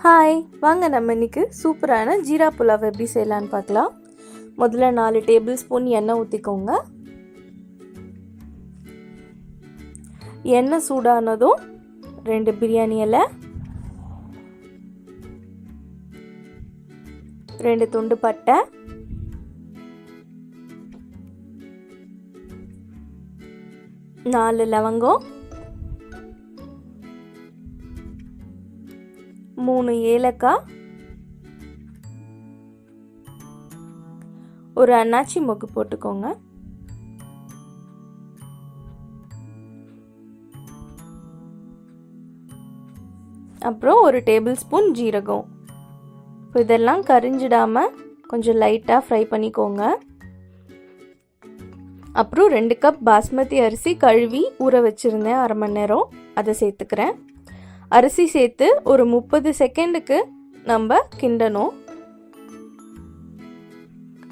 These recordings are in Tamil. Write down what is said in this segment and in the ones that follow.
ஹாய், வாங்க நம்ம இன்னைக்கு சூப்பரான ஜீரா புலாவ் எப்படி செய்யலான்னு பார்க்கலாம். முதல்ல 4 டேபிள் ஸ்பூன் எண்ணெய் ஊற்றிக்கோங்க. எண்ணெய் சூடானதும் 2 பிரியாணி இலை, 2 துண்டு பட்டை, 4 லவங்கம், 3 ஏலக்காய், ஒரு அன்னாச்சி மொக்கு போட்டுக்கோங்க. அப்புறம் ஒரு டேபிள் ஸ்பூன் ஜீரகம். இதெல்லாம் கரிஞ்சிடாம கொஞ்சம் லைட்டாக ஃப்ரை பண்ணிக்கோங்க. அப்புறம் 2 கப் பாஸ்மதி அரிசி கழுவி ஊற வச்சுருந்தேன், அரை மணி நேரம். அதை சேர்த்துக்கிறேன். அரிசி சேர்த்து ஒரு 30 செகண்டுக்கு நம்ம கிண்டணும்.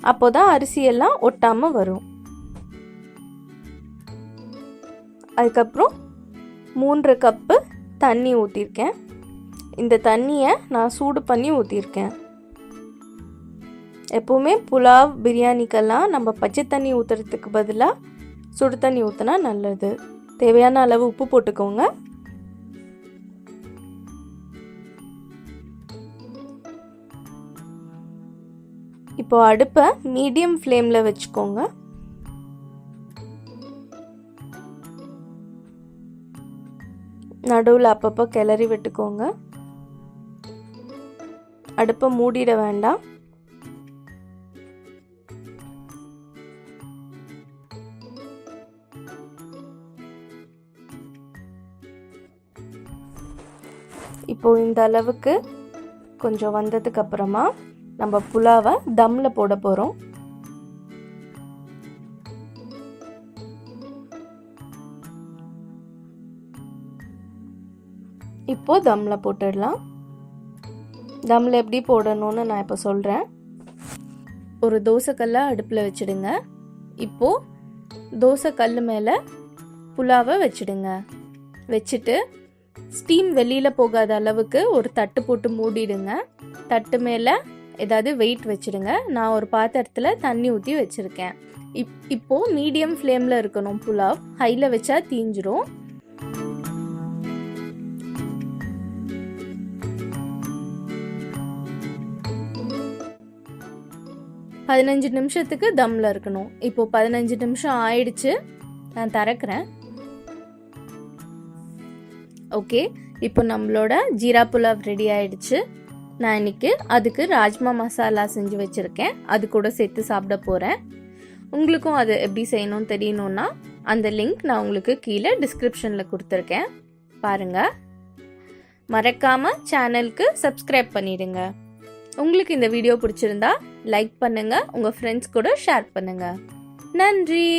அப்போதான் அரிசியெல்லாம் ஒட்டாமல் வரும். அதுக்கப்புறம் 3 கப்பு தண்ணி ஊற்றிருக்கேன். இந்த தண்ணியை நான் சூடு பண்ணி ஊற்றிருக்கேன். எப்போவுமே புலாவ் பிரியாணிக்கெல்லாம் நம்ம பச்சை தண்ணி ஊற்றுறதுக்கு பதிலாக சுடு தண்ணி ஊற்றினா நல்லது. தேவையான அளவு உப்பு போட்டுக்கோங்க. இப்போ அடுப்பை மீடியம் ஃப்ளேமில் வச்சுக்கோங்க. நடுவில் அப்பப்போ கிளறி விட்டுக்கோங்க. அடுப்பை மூடிட வேண்டாம். இப்போ இந்த அளவுக்கு கொஞ்சம் வந்ததுக்கு அப்புறமா நம்ம புலாவை தம்மில் போட போகிறோம். இப்போ தம்மில் போட்டுடலாம். தம்மில் எப்படி போடணும்னு நான் இப்போ சொல்கிறேன். ஒரு தோசைக்கல்லை அடுப்பில் வச்சுடுங்க. இப்போது தோசைக்கல் மேலே புலாவை வச்சுடுங்க. வச்சுட்டு ஸ்டீம் வெளியில் போகாத அளவுக்கு ஒரு தட்டு போட்டு மூடிடுங்க. தட்டு மேலே ஏதாவது வெயிட் வச்சுடுங்க. நான் ஒரு பாத்திரத்தில் தண்ணி ஊற்றி வச்சுருக்கேன். இப்போது மீடியம் ஃப்ளேமில் இருக்கணும் புலாவ். ஹையில் வச்சா தீஞ்சிரும். பதினஞ்சு நிமிஷத்துக்கு தம்மில் இருக்கணும். இப்போது 15 நிமிஷம் ஆயிடுச்சு. நான் திறக்கிறேன். ஓகே, இப்போ நம்மளோட ஜீரா புலாவ் ரெடி ஆயிடுச்சு. நான் இன்னைக்கு அதுக்கு ராஜ்மா மசாலா செஞ்சு வச்சுருக்கேன். அது கூட சேர்த்து சாப்பிட போகிறேன். உங்களுக்கும் அது எப்படி செய்யணும்னு தெரியணுன்னா அந்த லிங்க் நான் உங்களுக்கு கீழே டிஸ்கிரிப்ஷனில் கொடுத்துருக்கேன், பாருங்கள். மறக்காமல் சேனலுக்கு சப்ஸ்கிரைப் பண்ணிடுங்க. உங்களுக்கு இந்த வீடியோ பிடிச்சிருந்தா லைக் பண்ணுங்கள், உங்கள் ஃப்ரெண்ட்ஸ் கூட ஷேர் பண்ணுங்கள். நன்றி.